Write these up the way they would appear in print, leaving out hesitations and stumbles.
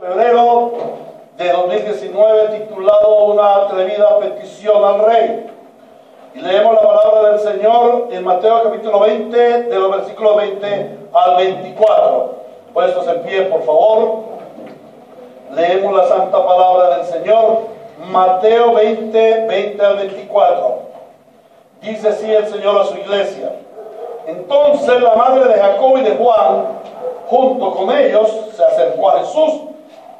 febrero de 2019, titulado Una atrevida petición al rey. Y leemos la palabra del Señor en Mateo capítulo 20, de los versículos 20 al 24. Puestos en pie, por favor. Leemos la santa palabra del Señor. Mateo 20, 20 al 24. Dice así el Señor a su iglesia: Entonces la madre de Jacobo y de Juan, junto con ellos, se acercó a Jesús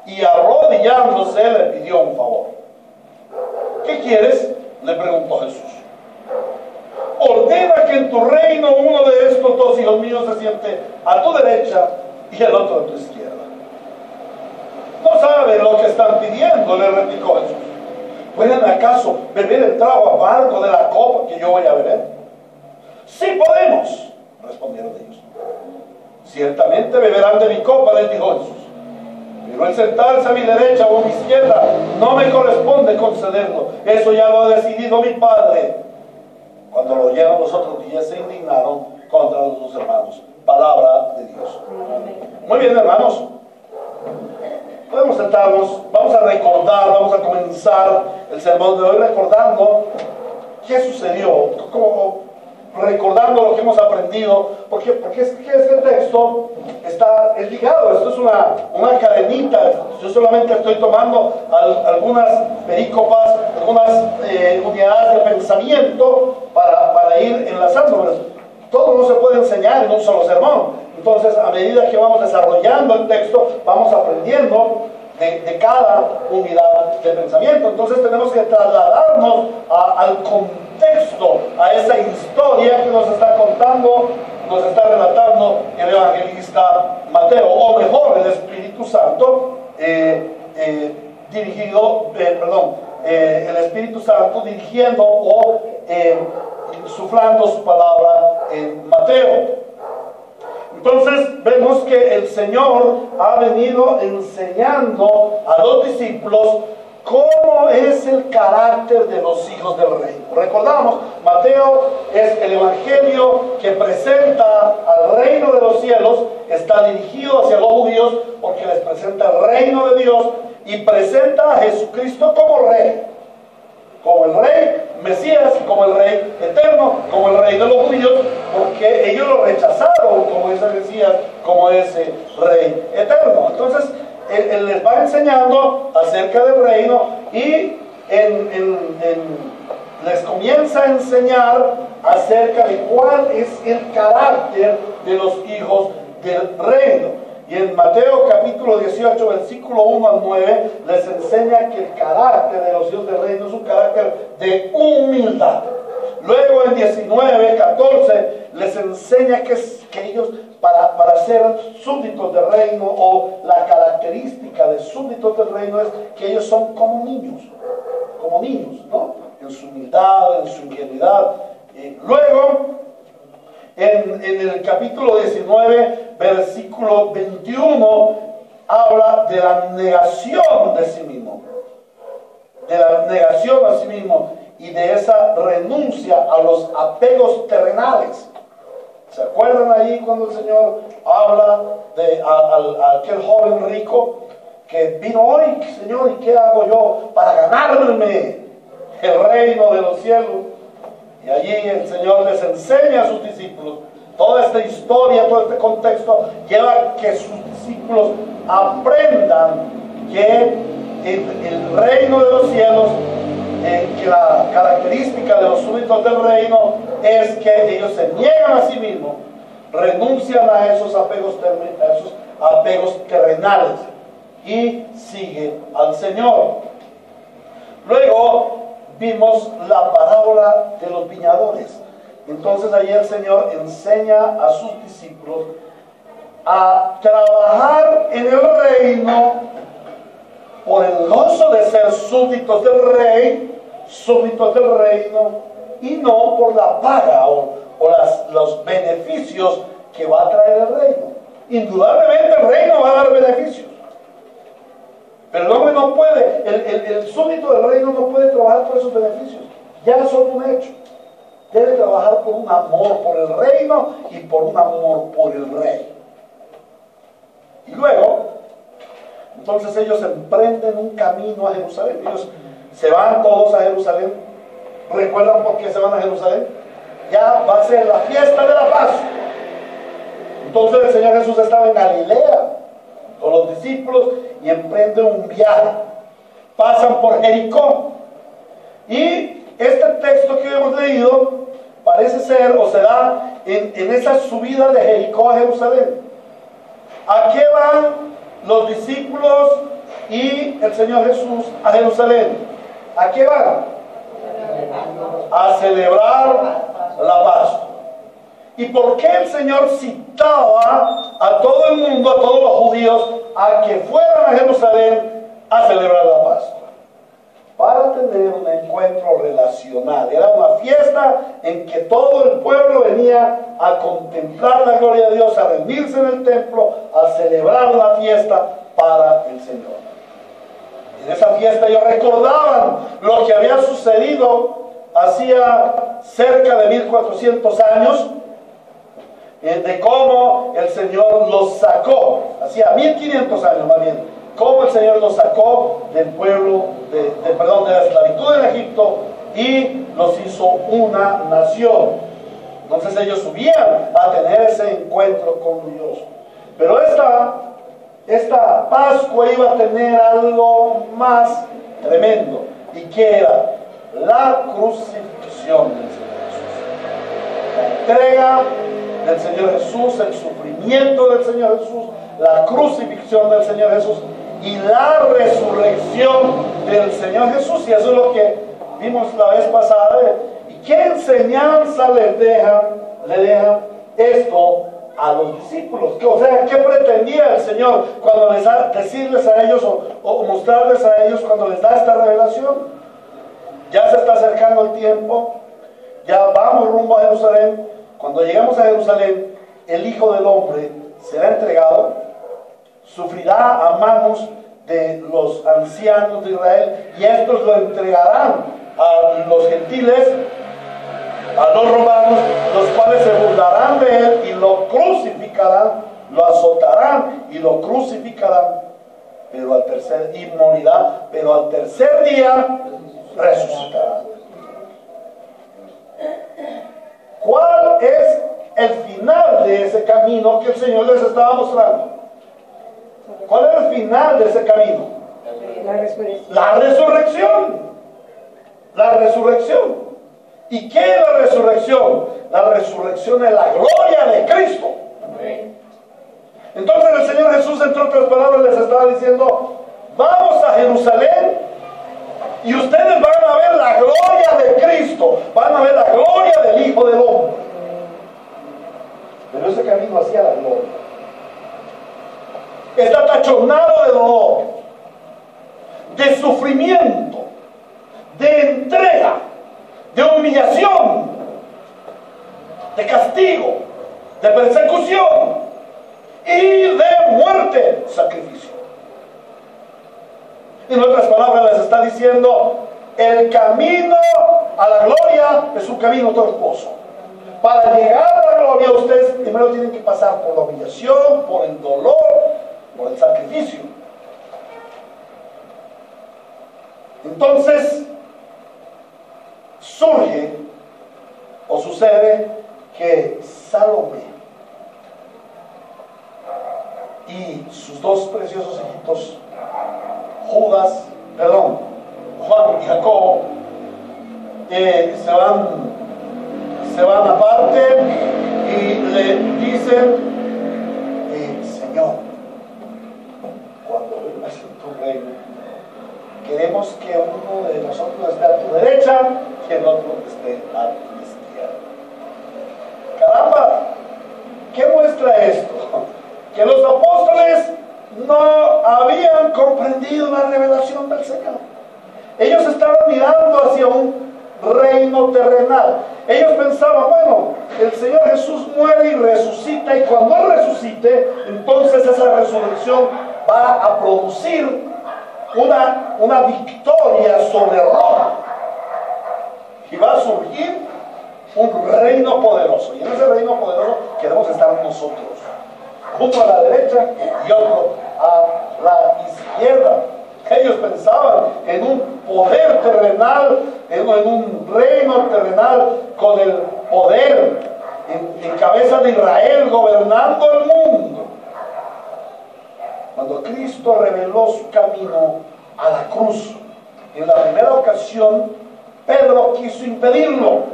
y arrodillándose le pidió un favor. ¿Qué quieres?, le preguntó Jesús. Ordena que en tu reino uno de estos dos hijos míos se siente a tu derecha y el otro a tu izquierda. No saben lo que están pidiendo, le replicó Jesús. ¿Pueden acaso beber el trago amargo de la copa que yo voy a beber? Sí podemos, respondieron ellos. Ciertamente beberán de mi copa, les dijo Jesús. Pero el sentarse a mi derecha o a mi izquierda no me corresponde concederlo. Eso ya lo ha decidido mi Padre. Cuando lo oyeron los otros 10 se indignaron contra los dos hermanos. Palabra de Dios. Muy bien, hermanos. Podemos sentarnos, vamos a recordar, vamos a comenzar el sermón de hoy recordando qué sucedió, recordando lo que hemos aprendido, porque este texto es ligado. Esto es una cadenita. Yo solamente estoy tomando algunas perícopas, algunas unidades de pensamiento para ir enlazando. Todo no se puede enseñar en un solo sermón. Entonces, a medida que vamos desarrollando el texto, vamos aprendiendo de cada unidad de pensamiento. Entonces tenemos que trasladarnos al contexto, a esa historia que nos está contando, nos está relatando el evangelista Mateo, o mejor, el Espíritu Santo, el Espíritu Santo dirigiendo o insuflando su palabra en Mateo. Entonces vemos que el Señor ha venido enseñando a los discípulos cómo es el carácter de los hijos del rey. Recordamos, Mateo es el evangelio que presenta al reino de los cielos, está dirigido hacia los judíos porque les presenta el reino de Dios y presenta a Jesucristo como rey. Como el rey Mesías, como el rey eterno, como el rey de los judíos, porque ellos lo rechazaron como ese Mesías, como ese rey eterno. Entonces, él les va enseñando acerca del reino y les comienza a enseñar acerca de cuál es el carácter de los hijos del reino. Y en Mateo capítulo 18, versículo 1 al 9, les enseña que el carácter de los hijos del reino es un carácter de humildad. Luego en 19, 14, les enseña que ellos, para ser súbditos del reino, o la característica de súbditos del reino es que ellos son como niños, ¿no? En su humildad, en su ingenuidad. Luego, en el capítulo 19, versículo 21, habla de la negación de sí mismo. De la negación a sí mismo y de esa renuncia a los apegos terrenales. ¿Se acuerdan allí cuando el Señor habla de a aquel joven rico que vino hoy? Señor, ¿y qué hago yo para ganarme el reino de los cielos? Y allí el Señor les enseña a sus discípulos. Toda esta historia, todo este contexto lleva a que sus discípulos aprendan que el reino de los cielos, que la característica de los súbditos del reino es que ellos se niegan a sí mismos, renuncian a esos apegos terrenales y siguen al Señor. Luego vimos la parábola de los viñadores. Entonces allí el Señor enseña a sus discípulos a trabajar en el reino por el gozo de ser súbditos del rey, súbditos del reino, y no por la paga o los beneficios que va a traer el reino. Indudablemente el reino va a dar beneficios, pero el hombre no puede, el súbdito del reino no puede trabajar por esos beneficios, ya son un hecho. Debe trabajar por un amor por el reino y por un amor por el rey. Y luego Entonces ellos emprenden un camino a Jerusalén. Ellos se van todos a Jerusalén. ¿Recuerdan por qué se van a Jerusalén? Ya va a ser la fiesta de la Pascua. Entonces el Señor Jesús estaba en Galilea con los discípulos y emprende un viaje. Pasan por Jericó. Y este texto que hemos leído parece ser o se da en esa subida de Jericó a Jerusalén. ¿A qué van los discípulos y el Señor Jesús a Jerusalén? ¿A qué van? A celebrar la Pascua. ¿Y por qué el Señor citaba a todo el mundo, a todos los judíos, a que fueran a Jerusalén a celebrar la Pascua? Para tener un encuentro relacional. Era una fiesta en que todo el pueblo venía a contemplar la gloria de Dios, a reunirse en el templo, a celebrar la fiesta para el Señor. En esa fiesta ellos recordaban lo que había sucedido hacía cerca de 1400 años, de cómo el Señor los sacó, hacía 1500 años más bien, cómo el Señor los sacó del pueblo, de la esclavitud en Egipto y los hizo una nación. Entonces ellos subían a tener ese encuentro con Dios. Pero esta Pascua iba a tener algo más tremendo. ¿Y qué era? La crucifixión del Señor Jesús. La entrega del Señor Jesús, el sufrimiento del Señor Jesús, la crucifixión del Señor Jesús y la resurrección del Señor Jesús. Y eso es lo que vimos la vez pasada. ¿Y qué enseñanza le dejan esto a los discípulos? O sea, ¿qué pretendía el Señor cuando decirles a ellos o mostrarles a ellos cuando les da esta revelación? Ya se está acercando el tiempo, ya vamos rumbo a Jerusalén. Cuando llegamos a Jerusalén, el Hijo del Hombre será entregado, sufrirá a manos de los ancianos de Israel, y estos lo entregarán a los gentiles, a los romanos, los cuales se burlarán de él y lo crucificarán, lo azotarán y lo crucificarán, y morirá, pero al tercer día resucitará. ¿Cuál es el final de ese camino que el Señor les estaba mostrando? ¿Cuál es el final de ese camino? La resurrección. La resurrección. ¿Y qué es la resurrección? La resurrección es la gloria de Cristo. Entonces el Señor Jesús, entre otras palabras, les estaba diciendo: vamos a Jerusalén y ustedes van a ver la gloria de Cristo, van a ver la gloria del Hijo del Hombre. Pero ese camino hacia la gloria está tachonado de dolor, de sufrimiento, de entrega, de humillación, de castigo, de persecución y de muerte, sacrificio. En otras palabras les está diciendo: el camino a la gloria es un camino tortuoso. Para llegar a la gloria ustedes primero tienen que pasar por la humillación, por el dolor, por el sacrificio. Entonces surge o sucede que Salomé y sus dos preciosos hijitos, Juan y Jacob, se van aparte y le dicen: Señor, cuando vengas en tu reino, queremos que uno de nosotros esté a tu derecha y el otro esté a tu izquierda. Caramba, ¿qué muestra esto? Que los apóstoles no habían comprendido la revelación del Señor. Ellos estaban mirando hacia un reino terrenal. Ellos pensaban: bueno, el Señor Jesús muere y resucita, y cuando Él resucite, entonces esa resurrección va a producir una victoria sobre Roma, y va a surgir un reino poderoso, y en ese reino poderoso queremos estar nosotros, uno a la derecha y otro a la izquierda. izquierda. Ellos pensaban en un poder terrenal, en un reino terrenal con el poder en cabeza de Israel gobernando el mundo. Cuando Cristo reveló su camino a la cruz, en la primera ocasión Pedro quiso impedirlo.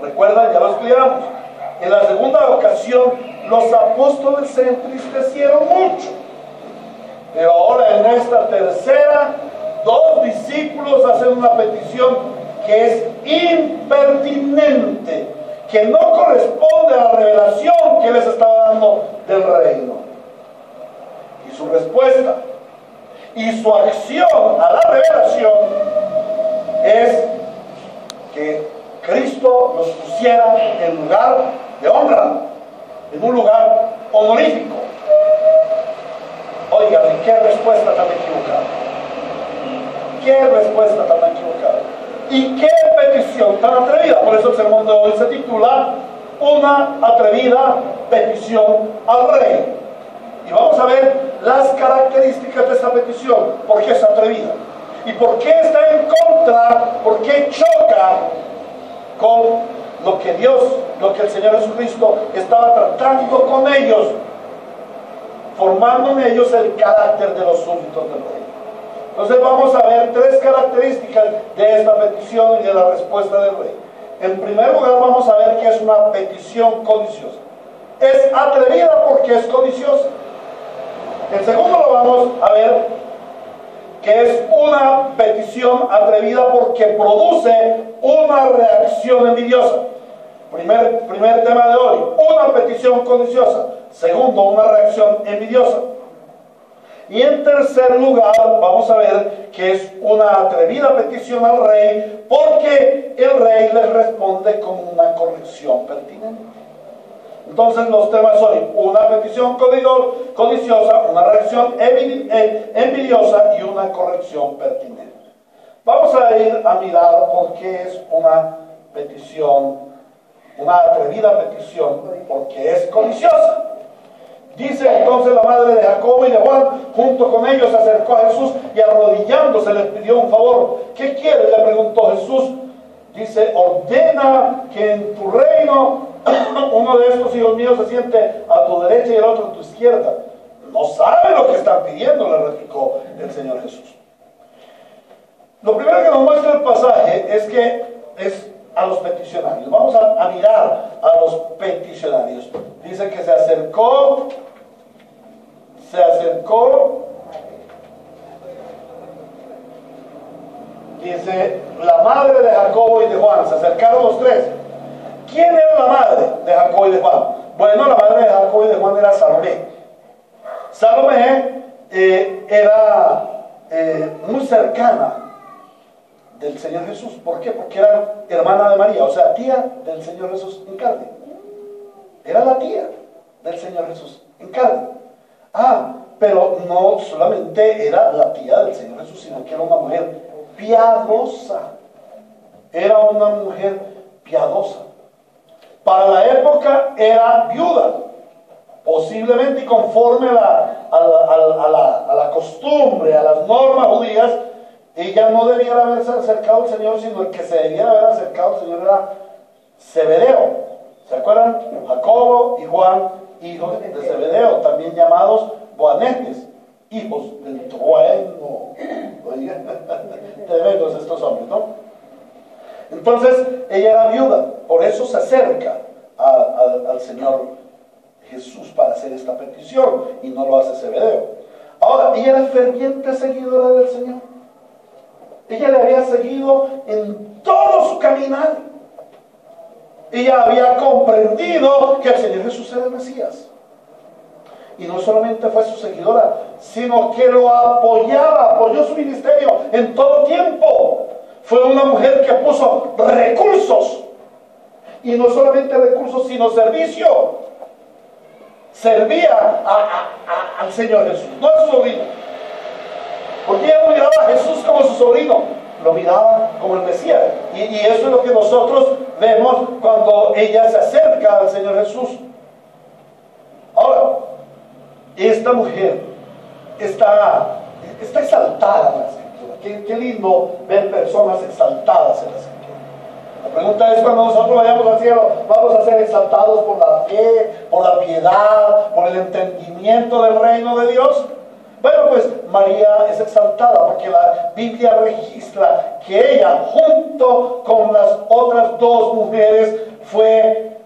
¿Recuerdan? Ya lo estudiamos. En la segunda ocasión los apóstoles se entristecieron mucho. Pero ahora en esta tercera, dos discípulos hacen una petición que es impertinente, que no corresponde a la revelación que les estaba dando del reino. Y su respuesta y su acción a la revelación es que Cristo los pusiera en lugar de honra, en un lugar honorífico. Oigan, ¿qué respuesta tan equivocada? ¿Qué respuesta tan equivocada? ¿Y qué petición tan atrevida? Por eso el sermón de hoy se titula Una atrevida petición al rey. Y vamos a ver las características de esta petición. ¿Por qué es atrevida? ¿Y por qué está en contra? ¿Por qué choca con lo que Dios, lo que el Señor Jesucristo estaba tratando con ellos, formando en ellos el carácter de los súbditos del rey? Entonces vamos a ver tres características de esta petición y de la respuesta del rey. En primer lugar vamos a ver que es una petición codiciosa. Es atrevida porque es codiciosa. En segundo lo vamos a ver que es una petición atrevida porque produce una reacción envidiosa. Primer tema de hoy, una petición codiciosa. Segundo, una reacción envidiosa. Y en tercer lugar, vamos a ver que es una atrevida petición al rey porque el rey les responde con una corrección pertinente. Entonces los temas son una petición codiciosa, una reacción envidiosa y una corrección pertinente. Vamos a ir a mirar por qué es una petición, una atrevida petición, porque es codiciosa. Dice entonces la madre de Jacobo y de Juan, junto con ellos se acercó a Jesús y arrodillándose les pidió un favor. ¿Qué quiere?, le preguntó Jesús. Dice, ordena que en tu reino uno de estos hijos míos se siente a tu derecha y el otro a tu izquierda. No sabe lo que están pidiendo, le replicó el Señor Jesús. Lo primero que nos muestra el pasaje es que es a los peticionarios. Vamos a mirar a los peticionarios. Dice que se acercó, dice, la madre de Jacobo y de Juan, se acercaron los tres. ¿Quién era la madre de Jacobo y de Juan? Bueno, la madre de Jacobo y de Juan era Salomé. Salomé era muy cercana del Señor Jesús. ¿Por qué? Porque era hermana de María, o sea, tía del Señor Jesús en carne. Era la tía del Señor Jesús en carne. Pero no solamente era la tía del Señor Jesús, sino que era una mujer piadosa. Era una mujer piadosa. Para la época era viuda. Posiblemente y conforme a la costumbre, a las normas judías, ella no debiera haberse acercado al Señor, sino el que se debiera haber acercado al Señor era Zebedeo. ¿Se acuerdan? Jacobo y Juan, hijos de Zebedeo, también llamados Boanerges, hijos del trueno. Tremendos estos hombres, ¿no? Entonces, ella era viuda, por eso se acerca al Señor Jesús para hacer esta petición, y no lo hace Zebedeo. Ahora, ella era ferviente seguidora del Señor. Ella le había seguido en todo su caminar. Ella había comprendido que el Señor Jesús era el Mesías. Y no solamente fue su seguidora, sino que lo apoyó su ministerio en todo tiempo. Fue una mujer que puso recursos. Y no solamente recursos, sino servicio. Servía al Señor Jesús, no a su sobrino. Porque ella no miraba a Jesús como su sobrino, lo miraba como el Mesías. Y eso es lo que nosotros vemos cuando ella se acerca al Señor Jesús. Ahora, esta mujer está exaltada en la Escritura. Qué lindo ver personas exaltadas en la Escritura. La pregunta es, cuando nosotros vayamos al cielo, ¿vamos a ser exaltados por la fe, por la piedad, por el entendimiento del reino de Dios? Bueno, pues María es exaltada porque la Biblia registra que ella, junto con las otras dos mujeres, fueron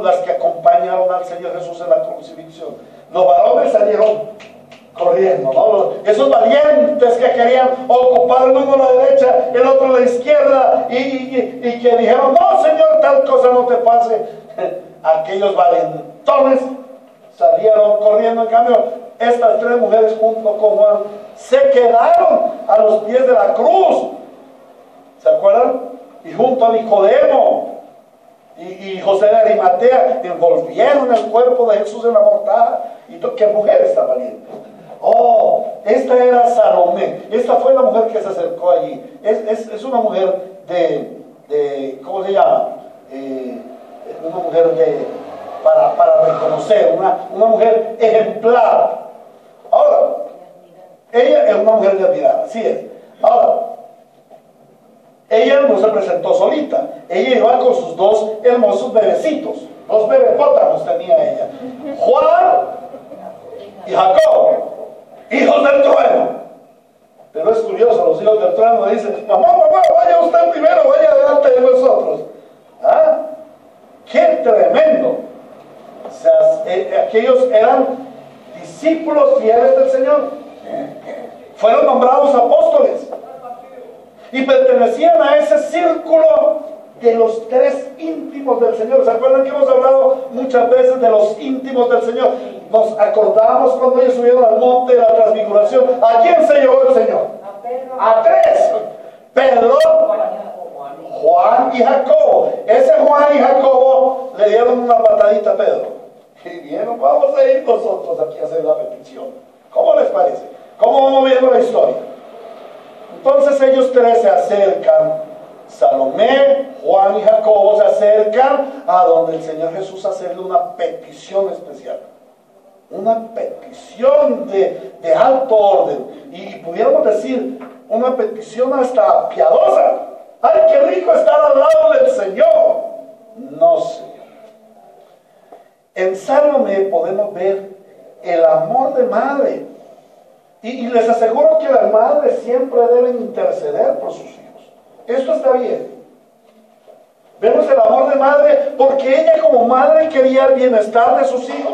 las que acompañaron al Señor Jesús en la crucifixión. Los varones salieron corriendo, ¿no? Esos valientes que querían ocupar el uno a la derecha, el otro a la izquierda, y que dijeron, no, Señor, tal cosa no te pase. Aquellos valentones salieron corriendo. En cambio, estas tres mujeres junto con Juan se quedaron a los pies de la cruz, ¿se acuerdan? Y junto a Nicodemo y José de Arimatea envolvieron el cuerpo de Jesús en la mortaja. ¿Y qué mujer está valiente? Oh, esta era Salomé. Esta fue la mujer que se acercó allí. Es una mujer ¿cómo se llama? Una mujer para reconocer, una mujer ejemplar. Ahora, ella es una mujer de admirar, así es. Ahora, ella no se presentó solita. Ella iba con sus dos hermosos bebecitos. Dos bebepótamos tenía ella. Juan y Jacob, hijos del trueno. Pero es curioso, los hijos del trueno dicen, mamá, vaya usted primero, vaya delante de nosotros. ¿Ah? ¡Qué tremendo! O sea, aquellos eran discípulos fieles del Señor. Fueron nombrados apóstoles y pertenecían a ese círculo de los tres íntimos del Señor. ¿Se acuerdan que hemos hablado muchas veces de los íntimos del Señor? Nos acordamos cuando ellos subieron al monte de la transfiguración. ¿A quién se llevó el Señor? A tres: Pedro, Juan y Jacobo. Ese Juan y Jacobo le dieron una patadita a Pedro y dijeron, vamos a ir nosotros aquí a hacer la petición. ¿Cómo les parece? ¿Cómo vamos viendo la historia? Entonces ellos tres se acercan. Salomé, Juan y Jacobo se acercan a donde el Señor Jesús hacerle una petición especial. Una petición de alto orden. Y pudiéramos decir, una petición hasta piadosa. ¡Ay, qué rico estar al lado del Señor! No, Señor. En Salomé podemos ver el amor de madre. Y les aseguro que las madres siempre deben interceder por sus hijos. Esto está bien. Vemos el amor de madre porque ella como madre quería el bienestar de sus hijos.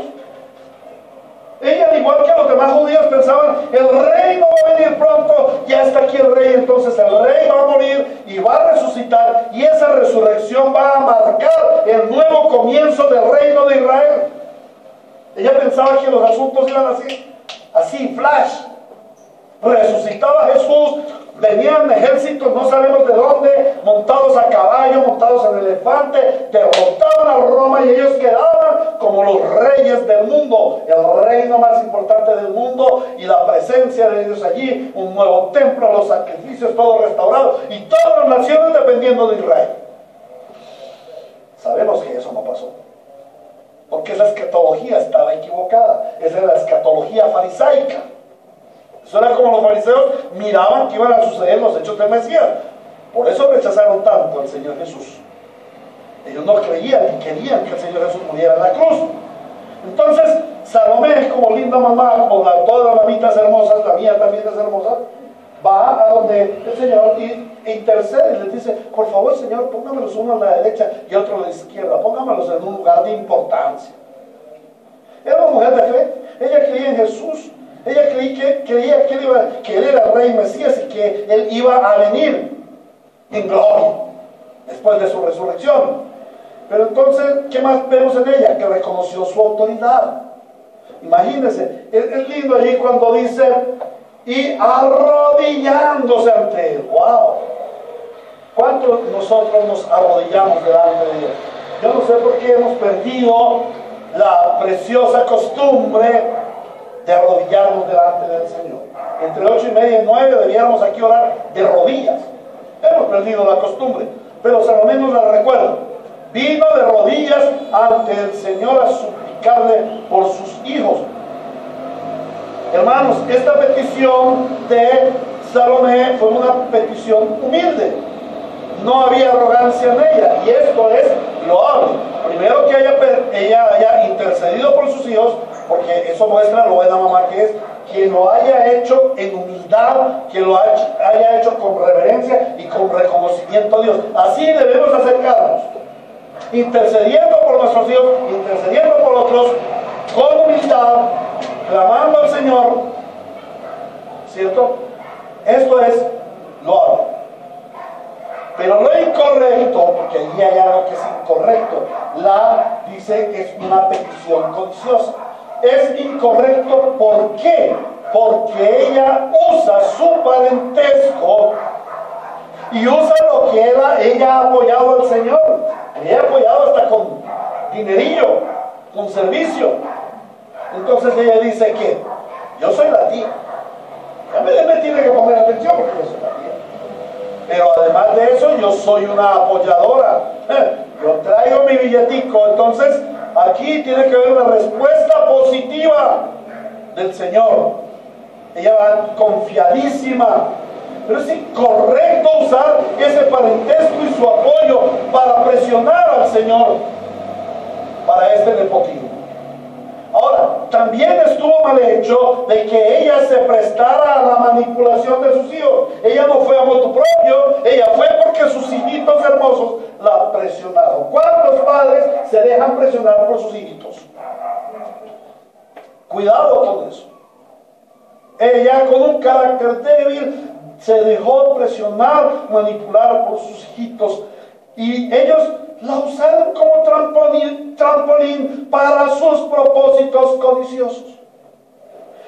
Ella, al igual que los demás judíos, pensaban, el rey no va a venir pronto, ya está aquí el rey, entonces el rey va a morir y va a resucitar, y esa resurrección va a marcar el nuevo comienzo del reino de Israel. Ella pensaba que los asuntos iban así, flash. Resucitaba Jesús, venían ejércitos, no sabemos de dónde, montados a caballo, montados en elefante, derrotaban a Roma y ellos quedaban como los reyes del mundo, el reino más importante del mundo, y la presencia de Dios allí, un nuevo templo, los sacrificios, todo restaurado, y todas las naciones dependiendo de Israel. Sabemos que eso no pasó, porque esa escatología estaba equivocada. Esa era la escatología farisaica. Eso era como los fariseos miraban que iban a suceder los hechos del Mesías. Por eso rechazaron tanto al Señor Jesús. Ellos no creían ni querían que el Señor Jesús muriera en la cruz. Entonces, Salomé, como linda mamá, como todas las mamitas hermosas, la mía también es hermosa, va a donde el Señor e intercede y les dice, por favor, Señor, póngamelos uno a la derecha y otro a la izquierda, póngamelos en un lugar de importancia. Era una mujer de fe. Ella creía en Jesús. Ella creía que él era el rey Mesías y que él iba a venir en gloria después de su resurrección. Pero entonces, ¿qué más vemos en ella? Que reconoció su autoridad. Imagínense, es lindo allí cuando dice, y arrodillándose ante él. ¡Wow! ¿Cuántos nosotros nos arrodillamos delante de Dios? Yo no sé por qué hemos perdido la preciosa costumbre de arrodillarnos delante del Señor. Entre 8:30 y 9 debiéramos aquí orar de rodillas. Hemos perdido la costumbre, pero Salomé nos la recuerda. Vino de rodillas ante el Señor a suplicarle por sus hijos. Hermanos, esta petición de Salomé fue una petición humilde. No había arrogancia en ella, y esto es loable. Primero, que ella haya intercedido por sus hijos, porque eso muestra lo buena mamá que es, que lo haya hecho en humildad, que lo haya hecho con reverencia y con reconocimiento a Dios. Así debemos acercarnos, intercediendo por nuestros hijos, intercediendo por otros, con humildad, clamando al Señor, ¿cierto? Esto es loable. Pero lo incorrecto, porque allí hay algo que es incorrecto, dice que es una petición codiciosa. Es incorrecto, ¿por qué? Porque ella usa su parentesco y usa lo que ella ha apoyado al Señor. Ella ha apoyado hasta con dinerillo, con servicio. Entonces ella dice que yo soy la tía. Ya me tiene que poner atención porque yo soy la tía. Pero además de eso, yo soy una apoyadora. Yo traigo mi billetico. Entonces, aquí tiene que haber una respuesta positiva del Señor. Ella va confiadísima. Pero es incorrecto usar ese parentesco y su apoyo para presionar al Señor para este nepotismo. Ahora, también estuvo mal hecho de que ella se prestara a la manipulación de sus hijos. Ella no fue a motu propio, ella fue porque sus hijitos hermosos la presionaron. ¿Cuántos padres se dejan presionar por sus hijitos? Cuidado con eso. Ella, con un carácter débil, se dejó presionar, manipular por sus hijitos, y ellos la usaron como trampolín para sus propósitos codiciosos.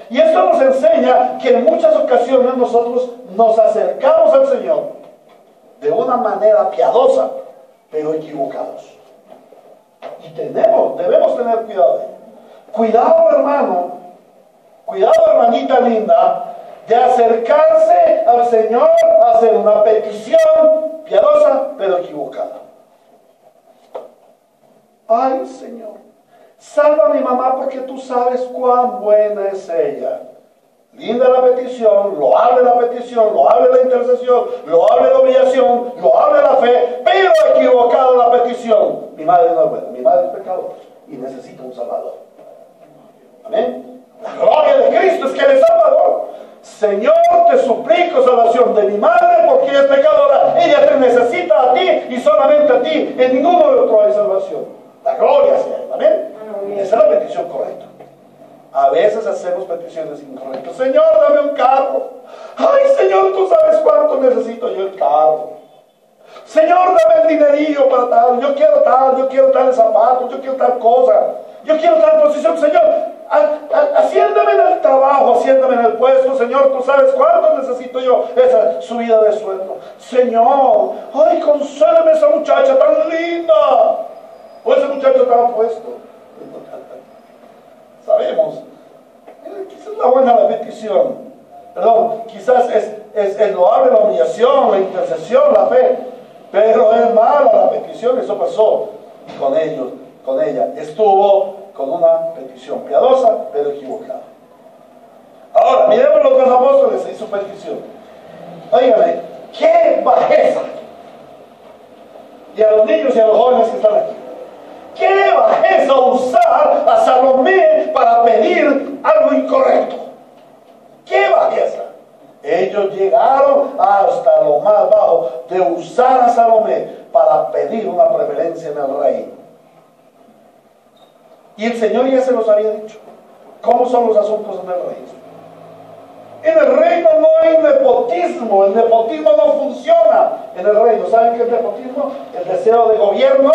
Y esto nos enseña que en muchas ocasiones nosotros nos acercamos al Señor de una manera piadosa, pero equivocados. Y debemos tener cuidado de ello. Cuidado, hermano, cuidado, hermanita linda, de acercarse al Señor a hacer una petición piadosa, pero equivocada. Ay, Señor, salva a mi mamá porque tú sabes cuán buena es ella. Linda la petición, loable la petición, loable la intercesión, loable la obligación, loable la fe, pero equivocada la petición. Mi madre no es buena, mi madre es pecadora y necesita un Salvador. Amén. La gloria de Cristo es que Él es Salvador. Señor, te suplico salvación de mi madre porque ella es pecadora. Ella te necesita a ti y solamente a ti. En ninguno de otro hay salvación. La gloria sea. Amén. Esa es la petición correcta. A veces hacemos peticiones incorrectas. Señor, dame un carro. Ay, Señor, tú sabes cuánto necesito yo el carro. Señor, dame el dinerillo para tal. Yo quiero tal zapato, yo quiero tal cosa. Yo quiero tal posición. Señor, asciéndame en el trabajo, asciéndame en el puesto. Señor, tú sabes cuánto necesito yo esa subida de sueldo. Señor, ay, concédeme esa muchacha tan linda. O ese muchacho tan puesto. Sabemos, quizás la buena la petición, perdón, quizás es loable la humillación, la intercesión, la fe, pero es mala la petición. Eso pasó con ellos, con ella. Estuvo con una petición piadosa, pero equivocada. Ahora, miremos los dos apóstoles y su petición. Óigame, qué bajeza. Y a los niños y a los jóvenes que están aquí, qué bajeza usar a Salomé para pedir algo incorrecto. Qué bajeza. Ellos llegaron hasta lo más bajo de usar a Salomé para pedir una preferencia en el reino. Y el Señor ya se los había dicho. ¿Cómo son los asuntos en el reino? En el reino no hay nepotismo. El nepotismo no funciona en el reino. ¿Saben qué es nepotismo? El deseo de gobierno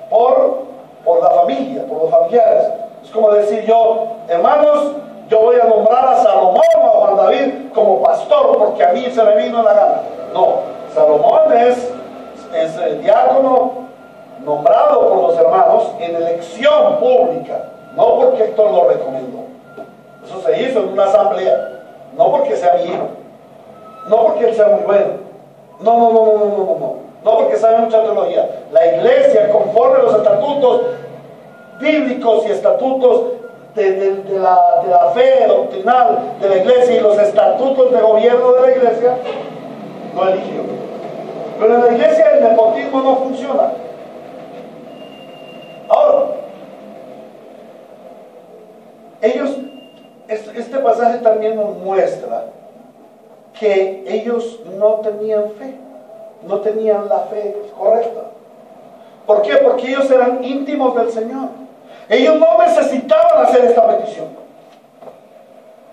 por la familia, por los familiares. Es como decir yo, hermanos, yo voy a nombrar a Salomón o a Juan David como pastor porque a mí se me vino la gana. No, Salomón es el diácono nombrado por los hermanos en elección pública, no porque Héctor lo recomendó. Eso se hizo en una asamblea, no porque sea mi hijo, no porque él sea muy bueno, no porque sabe mucha teología. La iglesia, conforme a los estatutos bíblicos y estatutos de la fe doctrinal de la iglesia y los estatutos de gobierno de la iglesia, lo eligió. Pero en la iglesia el nepotismo no funciona. Ahora, este pasaje también nos muestra que ellos no tenían fe, no tenían la fe correcta. ¿Por qué? Porque ellos eran íntimos del Señor. Ellos no necesitaban hacer esta petición.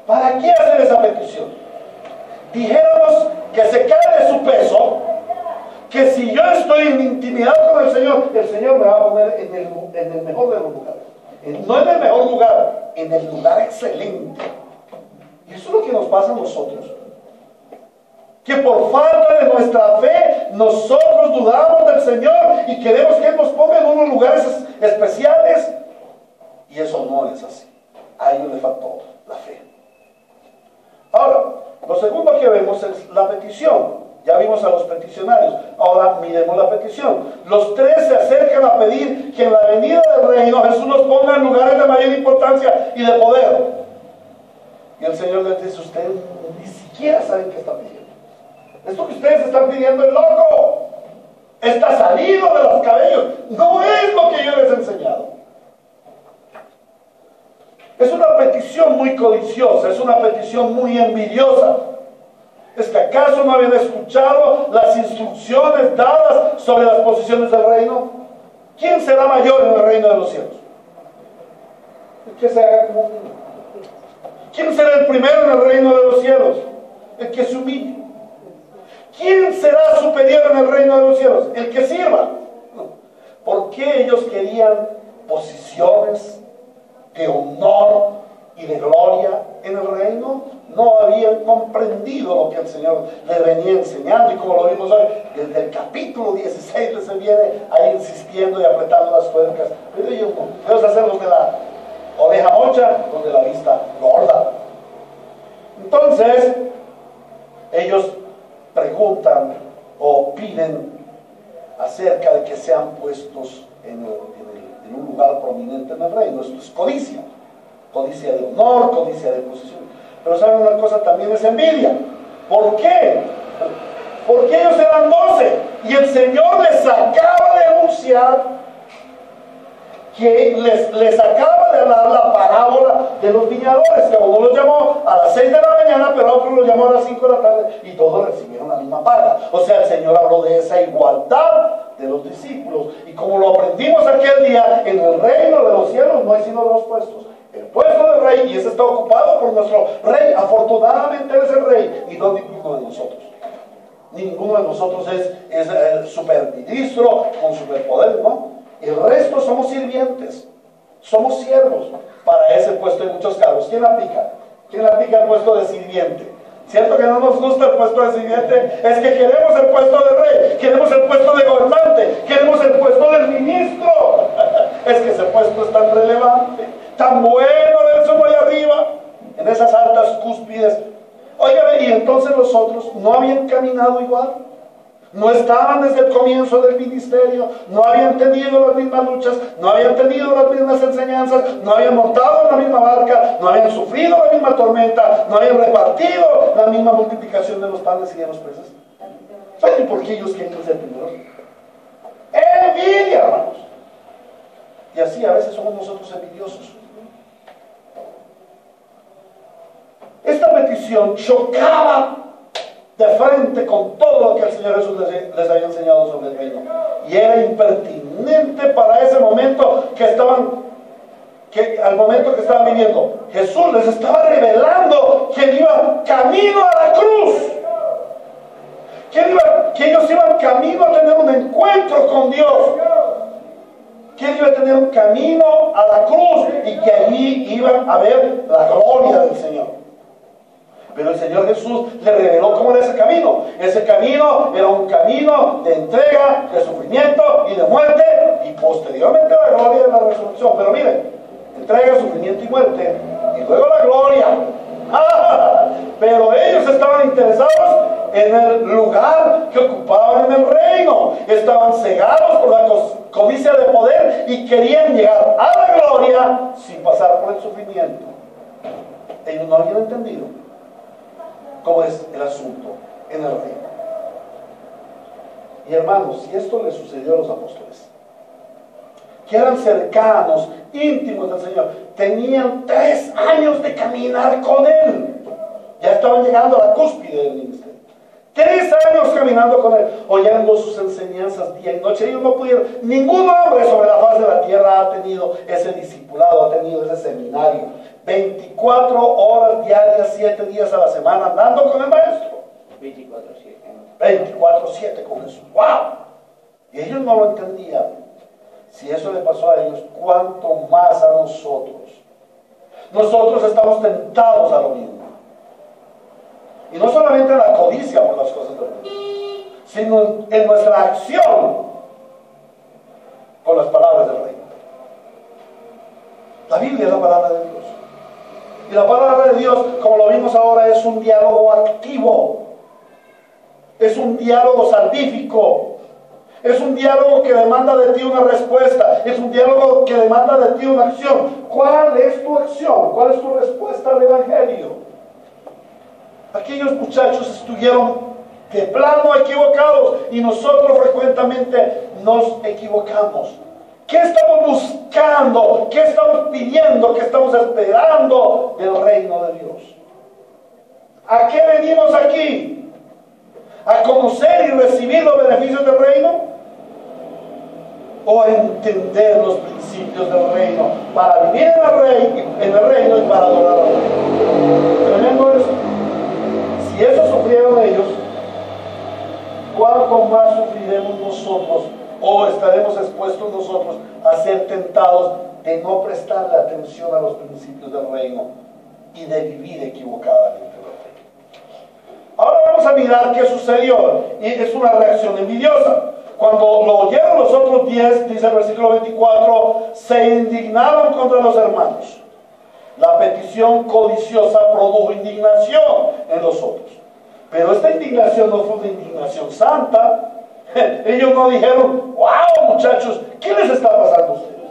¿Para qué hacer esa petición? Dijéramos que se cae de su peso, que si yo estoy en intimidad con el Señor me va a poner en el mejor de los lugares. No en el mejor lugar, en el lugar excelente. Y eso es lo que nos pasa a nosotros. Que por falta de nuestra fe, nosotros dudamos del Señor y queremos que Él nos ponga en unos lugares especiales. Y eso no es así. A ellos le faltó la fe. Ahora, lo segundo que vemos es la petición. Ya vimos a los peticionarios. Ahora miremos la petición. Los tres se acercan a pedir que en la venida del reino Jesús los ponga en lugares de mayor importancia y de poder. Y el Señor les dice: ustedes ni siquiera saben qué están pidiendo. Esto que ustedes están pidiendo es loco. Está salido de los cabellos. No es lo que yo les he enseñado. Es una petición muy codiciosa. Es una petición muy envidiosa. ¿Es que acaso no habían escuchado las instrucciones dadas sobre las posiciones del reino? ¿Quién será mayor en el reino de los cielos? El que se haga como un niño. ¿Quién será el primero en el reino de los cielos? El que se humille. ¿Quién será superior en el reino de los cielos? El que sirva. No. ¿Por qué ellos querían posiciones de honor y de gloria en el reino? No habían comprendido lo que el Señor les venía enseñando, y como lo vimos hoy, desde el capítulo 16 les viene ahí insistiendo y apretando las tuercas. Pero ellos no, ellos hacen los de la oreja mocha, los de la vista gorda. Entonces, ellos preguntan o piden acerca de que sean puestos en un lugar prominente en el reino. Esto es codicia. Codicia de honor, codicia de posición. Pero saben una cosa, también es envidia. ¿Por qué? Porque ellos eran 12 y el Señor les acaba de anunciar que les acaba de hablar la parábola de los viñadores, que uno los llamó a las 6 de la mañana, pero otro los llamó a las 5 de la tarde, y todos recibieron la misma paga. O sea, el Señor habló de esa igualdad de los discípulos, y como lo aprendimos aquel día, en el reino de los cielos no hay sino dos puestos: el puesto del rey, y ese está ocupado por nuestro rey. Afortunadamente Él es el rey, y no ninguno de nosotros. Ninguno de nosotros es el superministro con superpoder, ¿no? El resto somos sirvientes, somos siervos para ese puesto de muchos cargos. ¿Quién aplica? ¿Quién aplica el puesto de sirviente? ¿Cierto que no nos gusta el puesto de sirviente? Es que queremos el puesto de rey, queremos el puesto de gobernante, queremos el puesto del ministro. Es que ese puesto es tan relevante, tan bueno de eso muy arriba, en esas altas cúspides. Óigame, y entonces los otros no habían caminado igual. No estaban desde el comienzo del ministerio, no habían tenido las mismas luchas, no habían tenido las mismas enseñanzas, no habían montado en la misma barca, no habían sufrido la misma tormenta, no habían repartido la misma multiplicación de los panes y de los peces. ¿Saben por qué ellos querían ser primeros? Envidia, hermanos. Y así a veces somos nosotros envidiosos. Esta petición chocaba de frente con todo lo que el Señor Jesús les había enseñado sobre el reino, y era impertinente para ese momento al momento que estaban viviendo. Jesús les estaba revelando que Él iba camino a la cruz, que ellos iban camino a tener un encuentro con Dios, que Él iba a tener un camino a la cruz, y que allí iban a ver la gloria del Señor. Pero el Señor Jesús le reveló cómo era ese camino. Ese camino era un camino de entrega, de sufrimiento y de muerte, y posteriormente la gloria de la resurrección. Pero miren, entrega, sufrimiento y muerte, y luego la gloria. Pero ellos estaban interesados en el lugar que ocupaban en el reino. Estaban cegados por la codicia de poder y querían llegar a la gloria sin pasar por el sufrimiento. Ellos no habían entendido cómo es el asunto en el reino. Y hermanos, si esto le sucedió a los apóstoles, que eran cercanos, íntimos del Señor, tenían 3 años de caminar con Él, ya estaban llegando a la cúspide del ministerio, 3 años caminando con Él, oyendo sus enseñanzas día y noche. Ellos no pudieron, ningún hombre sobre la faz de la tierra ha tenido ese discipulado, ha tenido ese seminario, 24 horas diarias, 7 días a la semana, andando con el maestro. 24/7 con eso. ¡Wow! Y ellos no lo entendían. Si eso le pasó a ellos, ¿cuánto más a nosotros? Nosotros estamos tentados a lo mismo. Y no solamente en la codicia por las cosas de Dios, sino en nuestra acción con las palabras del reino. La Biblia es la palabra de Dios. Y la palabra de Dios, como lo vimos ahora, es un diálogo activo. Es un diálogo salvífico. Es un diálogo que demanda de ti una respuesta. Es un diálogo que demanda de ti una acción. ¿Cuál es tu acción? ¿Cuál es tu respuesta al Evangelio? Aquellos muchachos estuvieron de plano equivocados y nosotros frecuentemente nos equivocamos. ¿Qué estamos buscando? ¿Qué estamos pidiendo? ¿Qué estamos esperando del reino de Dios? ¿A qué venimos aquí? ¿A conocer y recibir los beneficios del reino? ¿O a entender los principios del reino para vivir en el reino y para adorar al reino? Tremendo eso. Si eso sufrieron ellos, ¿cuánto más sufriremos nosotros o estaremos expuestos nosotros a ser tentados de no prestarle atención a los principios del reino y de vivir equivocadamente? Ahora vamos a mirar qué sucedió, y es una reacción envidiosa. Cuando lo oyeron los otros 10, dice el versículo 24, se indignaron contra los hermanos. La petición codiciosa produjo indignación en los otros. Pero esta indignación no fue una indignación santa. Ellos no dijeron, wow muchachos, ¿qué les está pasando a ustedes?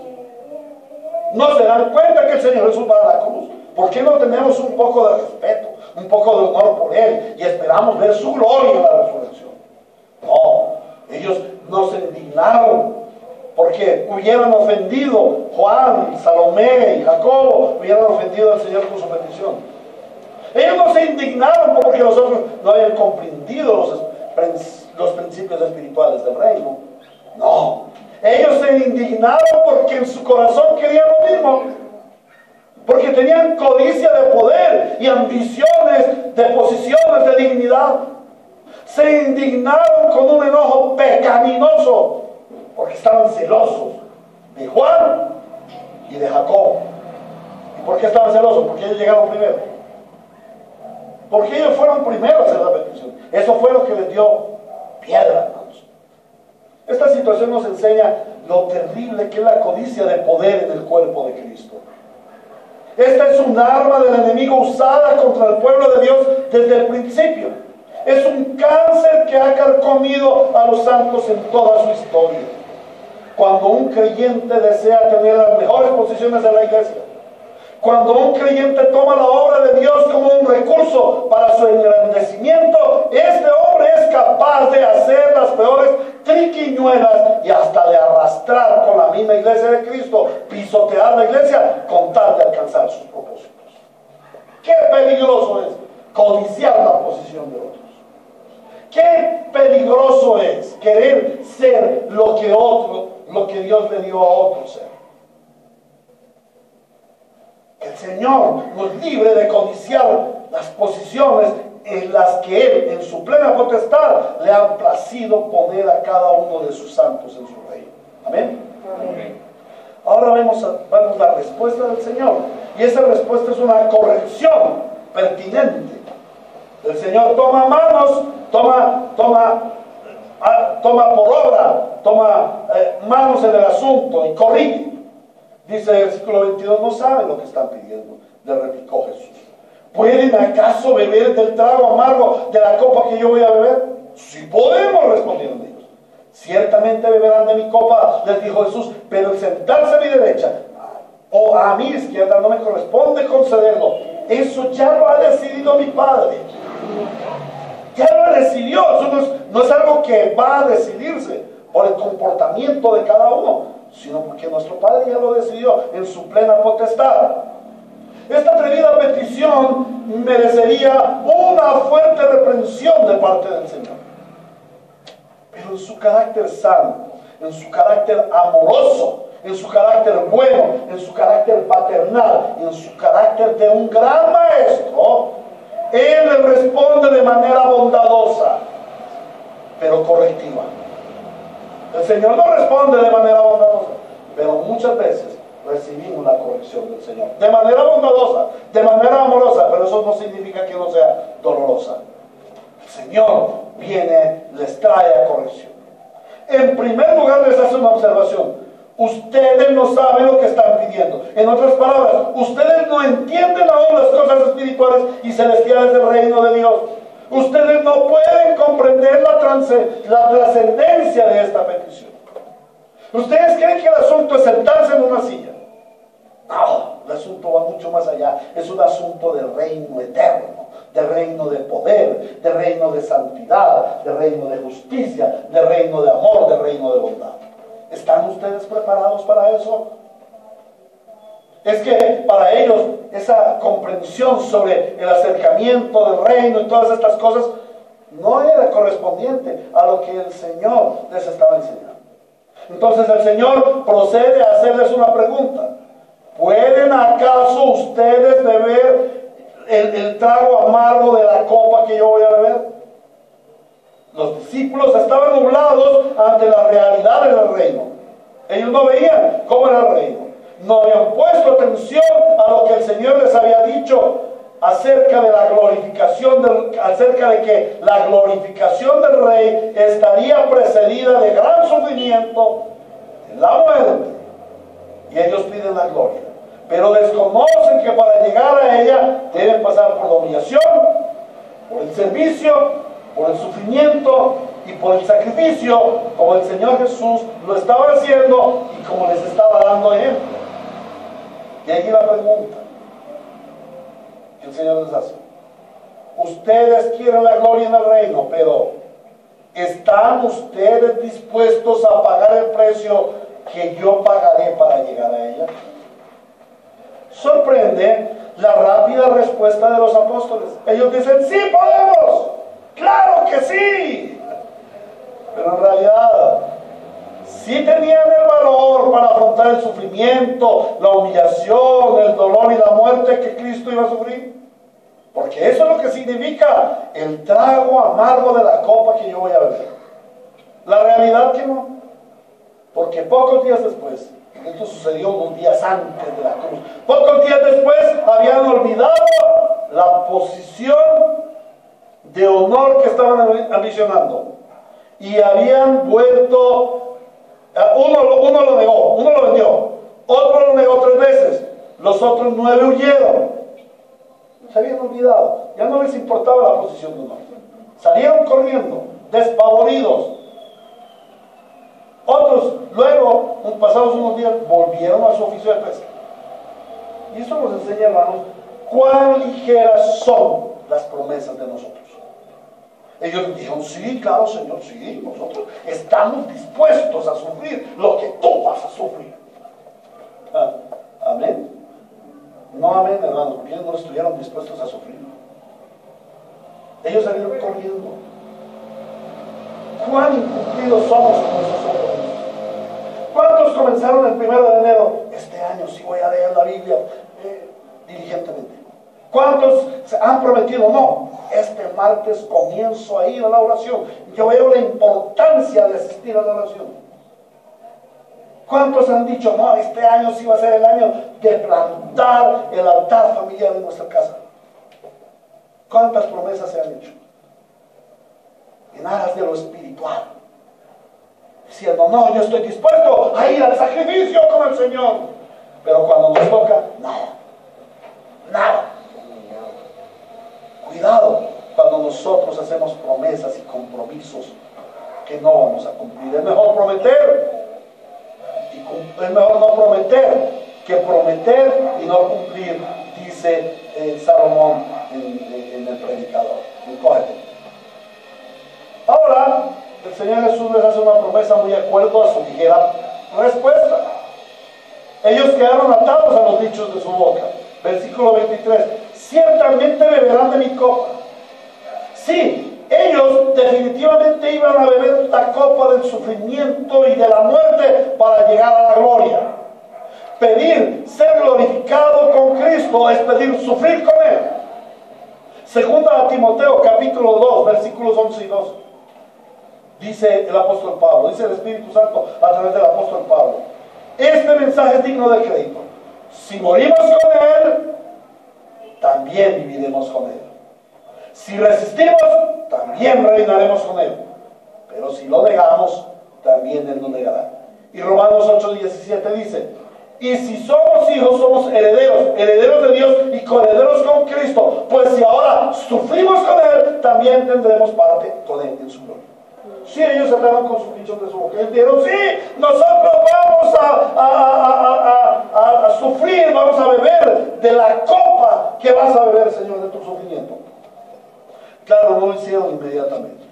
¿No se dan cuenta que el Señor Jesús va a la cruz? ¿Por qué no tenemos un poco de respeto, un poco de honor por Él y esperamos ver su gloria en la resurrección? No, ellos no se indignaron porque hubieran ofendido Juan, Salomé y Jacobo, hubieran ofendido al Señor con su petición. Ellos no se indignaron porque los otros no habían comprendido los principios espirituales del reino. No, ellos se indignaron porque en su corazón querían lo mismo. Porque tenían codicia de poder y ambiciones de posiciones de dignidad. Se indignaron con un enojo pecaminoso porque estaban celosos de Juan y de Jacob. ¿Y por qué estaban celosos? Porque ellos llegaron primero. Porque ellos fueron primeros a hacer la petición. Eso fue lo que les dio piedra, hermanos. Esta situación nos enseña lo terrible que es la codicia de poder en el cuerpo de Cristo. Esta es un arma del enemigo usada contra el pueblo de Dios desde el principio. Es un cáncer que ha carcomido a los santos en toda su historia. Cuando un creyente desea tener las mejores posiciones de la iglesia, cuando un creyente toma la obra de Dios como un recurso para su engrandecimiento, este hombre es capaz de hacer las peores triquiñuelas y hasta de arrastrar con la misma iglesia de Cristo, pisotear la iglesia con tal de alcanzar sus propósitos. ¡Qué peligroso es codiciar la posición de otros! ¡Qué peligroso es querer ser lo que Dios le dio a otro ser! Que el Señor nos libre de codiciar las posiciones en las que Él, en su plena potestad, le ha placido poner a cada uno de sus santos en su reino. ¿Amén? Amén. Ahora vemos la respuesta del Señor. Y esa respuesta es una corrección pertinente. El Señor toma manos, toma por obra, toma manos en el asunto y corrige. Dice el versículo 22, no saben lo que están pidiendo, le replicó Jesús. ¿Pueden acaso beber del trago amargo de la copa que yo voy a beber? Sí podemos, respondieron ellos. Ciertamente beberán de mi copa, les dijo Jesús, pero el sentarse a mi derecha o a mi izquierda no me corresponde concederlo. Eso ya lo ha decidido mi Padre. Ya lo decidió. Eso no es algo que va a decidirse por el comportamiento de cada uno, sino porque nuestro Padre ya lo decidió en su plena potestad. Esta atrevida petición merecería una fuerte reprensión de parte del Señor. Pero en su carácter santo, en su carácter amoroso, en su carácter bueno, en su carácter paternal, en su carácter de un gran maestro, Él le responde de manera bondadosa, pero correctiva. El Señor no responde de manera bondadosa, pero muchas veces recibimos la corrección del Señor de manera bondadosa, de manera amorosa, pero eso no significa que no sea dolorosa. El Señor viene, les trae a corrección. En primer lugar, les hace una observación: ustedes no saben lo que están pidiendo. En otras palabras, ustedes no entienden aún las cosas espirituales y celestiales del reino de Dios. Ustedes no pueden comprender la trascendencia de esta petición. ¿Ustedes creen que el asunto es sentarse en una silla? No, el asunto va mucho más allá. Es un asunto del reino eterno, del reino de poder, del reino de santidad, del reino de justicia, del reino de amor, del reino de bondad. ¿Están ustedes preparados para eso? Es que para ellos esa comprensión sobre el acercamiento del reino y todas estas cosas no era correspondiente a lo que el Señor les estaba enseñando. Entonces el Señor procede a hacerles una pregunta: ¿pueden acaso ustedes beber el trago amargo de la copa que yo voy a beber? Los discípulos estaban nublados ante la realidad del reino. Ellos no veían cómo era el reino. No habían puesto atención a lo que el Señor les había dicho acerca de la glorificación, acerca de que la glorificación del Rey estaría precedida de gran sufrimiento, de la muerte. Y ellos piden la gloria, pero desconocen que para llegar a ella deben pasar por la humillación, por el servicio, por el sufrimiento y por el sacrificio, como el Señor Jesús lo estaba haciendo y como les estaba dando ejemplo. Y aquí la pregunta que el Señor les hace: ustedes quieren la gloria en el reino, pero ¿están ustedes dispuestos a pagar el precio que yo pagaré para llegar a ella? Sorprende la rápida respuesta de los apóstoles. Ellos dicen: sí podemos, claro que sí. Pero en realidad sí tenían el valor para afrontar el sufrimiento, la humillación, el dolor y la muerte que Cristo iba a sufrir. Porque eso es lo que significa el trago amargo de la copa que yo voy a beber. La realidad que no. Porque pocos días después, esto sucedió unos días antes de la cruz, pocos días después habían olvidado la posición de honor que estaban ambicionando y habían vuelto. Uno lo negó, uno lo vendió, otro lo negó 3 veces, los otros 9 huyeron. Se habían olvidado, ya no les importaba la posición de honor. Salieron corriendo, despavoridos. Otros, luego, pasados unos días, volvieron a su oficio de pesca. Y esto nos enseña, hermanos, cuán ligeras son las promesas de nosotros. Ellos dijeron: sí, claro, Señor, sí, nosotros estamos dispuestos a sufrir lo que tú vas a sufrir. Amén. No amén, hermanos, porque ellos no estuvieron dispuestos a sufrir. Ellos salieron corriendo. ¿Cuán incumplidos somos con esos compromisos? ¿Cuántos comenzaron el 1 de enero? Este año sí voy a leer la Biblia diligentemente. ¿Cuántos se han prometido? No, este martes comienzo a ir a la oración. Yo veo la importancia de asistir a la oración. ¿Cuántos han dicho: no, este año sí va a ser el año de plantar el altar familiar en nuestra casa? ¿Cuántas promesas se han hecho? En aras de lo espiritual, diciendo: no, yo estoy dispuesto a ir al sacrificio con el Señor. Pero cuando nos toca, nada. nosotros hacemos promesas y compromisos que no vamos a cumplir. Es mejor prometer, es mejor no prometer que prometer y no cumplir, dice Salomón en el predicador. Cógete. Ahora, el Señor Jesús les hace una promesa muy de acuerdo a su ligera respuesta. Ellos quedaron atados a los dichos de su boca. Versículo 23. Ciertamente beberán de mi copa. Sí, ellos definitivamente iban a beber la copa del sufrimiento y de la muerte para llegar a la gloria. Pedir ser glorificado con Cristo es pedir sufrir con Él. Segunda a Timoteo capítulo 2 versículos 11 y 12. Dice el apóstol Pablo, dice el Espíritu Santo a través del apóstol Pablo: este mensaje es digno de crédito. Si morimos con Él, también viviremos con Él. Si resistimos, también reinaremos con Él. Pero si lo negamos, también Él nos negará. Y Romanos 8:17 dice: y si somos hijos, somos herederos, herederos de Dios y coherederos con Cristo. Pues si ahora sufrimos con Él, también tendremos parte con Él en su gloria. Sí, ellos cerraron con sus dichos de su boca. Ellos dijeron: sí, nosotros vamos a sufrir, vamos a beber de la copa que vas a beber, Señor, de tu sufrimiento. Claro, no lo hicieron inmediatamente,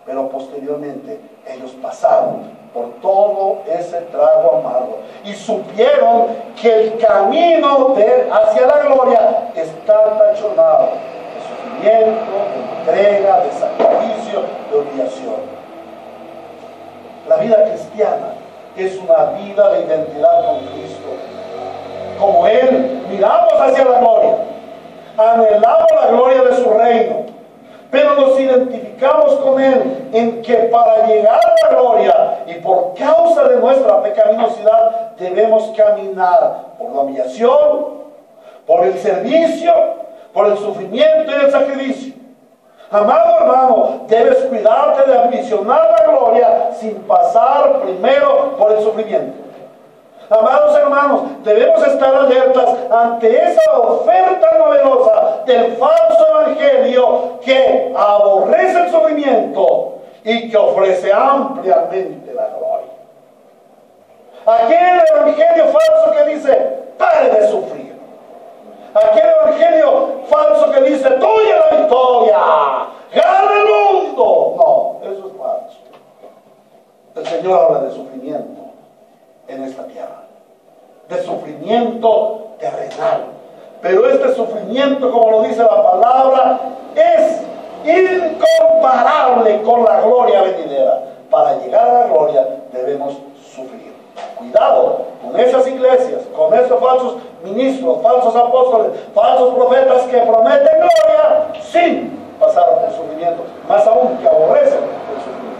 pero posteriormente ellos pasaron por todo ese trago amargo y supieron que el camino hacia la gloria está tachonado de sufrimiento, de entrega, de sacrificio, de humillación. La vida cristiana es una vida de identidad con Cristo. Como Él, miramos hacia la gloria, anhelamos la gloria de su reino, pero nos identificamos con Él en que para llegar a la gloria y por causa de nuestra pecaminosidad debemos caminar por la humillación, por el servicio, por el sufrimiento y el sacrificio. Amado hermano, debes cuidarte de ambicionar la gloria sin pasar primero por el sufrimiento. Amados hermanos, debemos estar alertas ante esa oferta novedosa del falso evangelio que aborrece el sufrimiento y que ofrece ampliamente la gloria. Aquel evangelio falso que dice: pare de sufrir. Aquel evangelio falso que dice: tuya la victoria, gana el mundo. No, eso es falso. El Señor habla de sufrimiento en esta tierra, de sufrimiento terrenal, pero este sufrimiento, como lo dice la palabra, es incomparable con la gloria venidera. Para llegar a la gloria debemos sufrir. Cuidado con esas iglesias, con esos falsos ministros, falsos apóstoles, falsos profetas que prometen gloria sin pasar por sufrimiento, más aún que aborrecen el sufrimiento.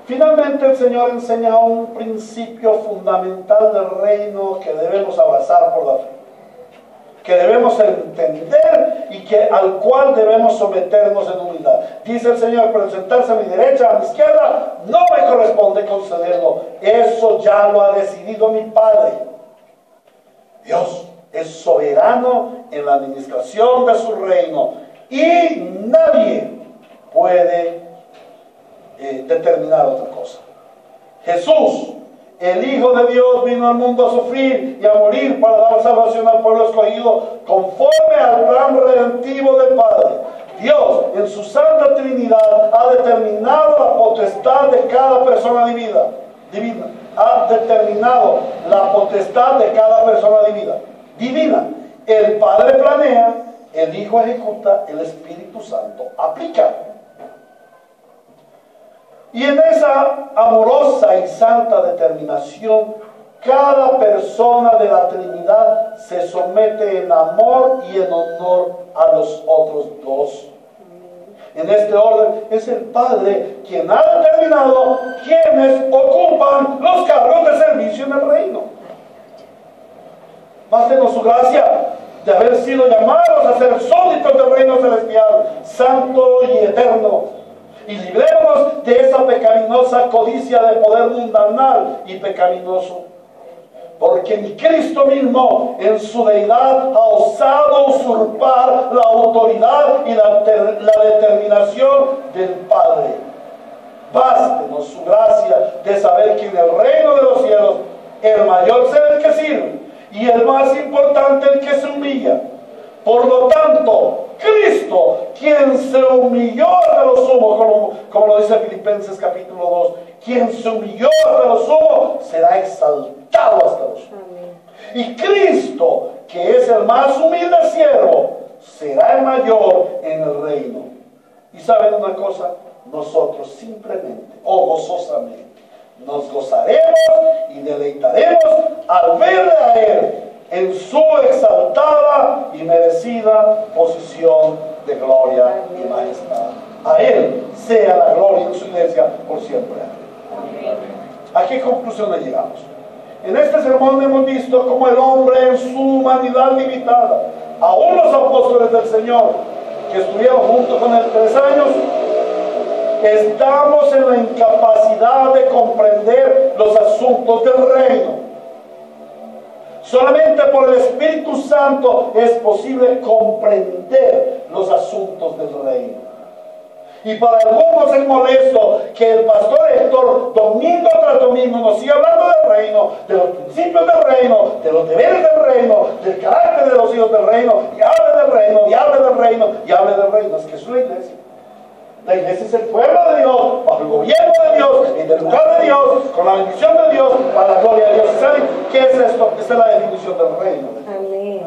Finalmente, el Señor enseña un principio fundamental del reino que debemos abrazar por la fe, que debemos entender y al cual debemos someternos en humildad. Dice el Señor: pero sentarse a mi derecha, a mi izquierda, no me corresponde concederlo. Eso ya lo ha decidido mi Padre. Dios es soberano en la administración de su reino y nadie puede determinar otra cosa. Jesús, el Hijo de Dios, vino al mundo a sufrir y a morir para dar salvación al pueblo escogido conforme al plan redentivo del Padre. Dios, en su Santa Trinidad, ha determinado la potestad de cada persona divina. Ha determinado la potestad de cada persona divina. El Padre planea, el Hijo ejecuta, el Espíritu Santo aplica. Y en esa amorosa y santa determinación, cada persona de la Trinidad se somete en amor y en honor a los otros dos. En este orden es el Padre quien ha determinado quienes ocupan los cargos de servicio en el reino. Bástenos su gracia de haber sido llamados a ser súbditos del reino celestial, santo y eterno. Y librémonos de esa pecaminosa codicia de poder mundanal y pecaminoso. Porque ni Cristo mismo en su deidad ha osado usurpar la autoridad y la determinación del Padre. Bástenos su gracia de saber que en el reino de los cielos el mayor será el que sirve y el más importante el que se humilla. Por lo tanto, Cristo, quien se humilló hasta lo sumo, como lo dice Filipenses capítulo 2, quien se humilló hasta lo sumo, será exaltado hasta lo sumo. Y Cristo, que es el más humilde siervo, será el mayor en el reino. Y ¿saben una cosa? Nosotros simplemente, o gozosamente, nos gozaremos y deleitaremos al verle a Él en su exaltada y merecida posición de gloria y majestad. A Él sea la gloria en su iglesia por siempre. ¿A qué conclusión llegamos? En este sermón hemos visto cómo el hombre en su humanidad limitada, aún los apóstoles del Señor que estuvieron junto con él 3 años, estamos en la incapacidad de comprender los asuntos del reino. Solamente por el Espíritu Santo es posible comprender los asuntos del reino. Y para algunos es molesto que el pastor Héctor domingo tras domingo nos siga hablando del reino, de los principios del reino, de los deberes del reino, del carácter de los hijos del reino, y hable del reino, y hable del reino, y hable del reino. Es que es una iglesia. La iglesia es el pueblo de Dios, bajo el gobierno de Dios, en el lugar de Dios, con la bendición de Dios, para la gloria de Dios. ¿Saben qué es esto? Esta es la definición del reino. Amén.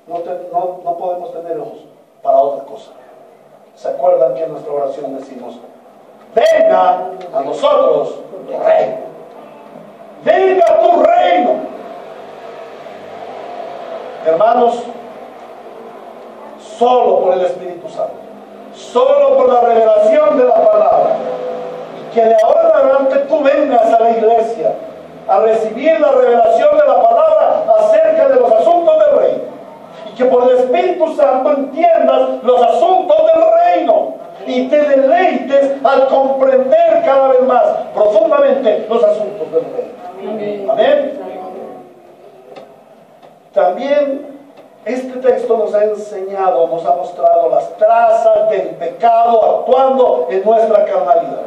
No podemos tener ojos para otra cosa. ¿Se acuerdan que en nuestra oración decimos: venga a nosotros tu reino? Venga tu reino. Hermanos, solo por el Espíritu Santo, solo por la revelación de la palabra, y que de ahora en adelante tú vengas a la iglesia a recibir la revelación de la palabra acerca de los asuntos del reino, y que por el Espíritu Santo entiendas los asuntos del reino y te deleites al comprender cada vez más profundamente los asuntos del reino. Amén. También este texto nos ha enseñado, nos ha mostrado las trazas del pecado actuando en nuestra carnalidad.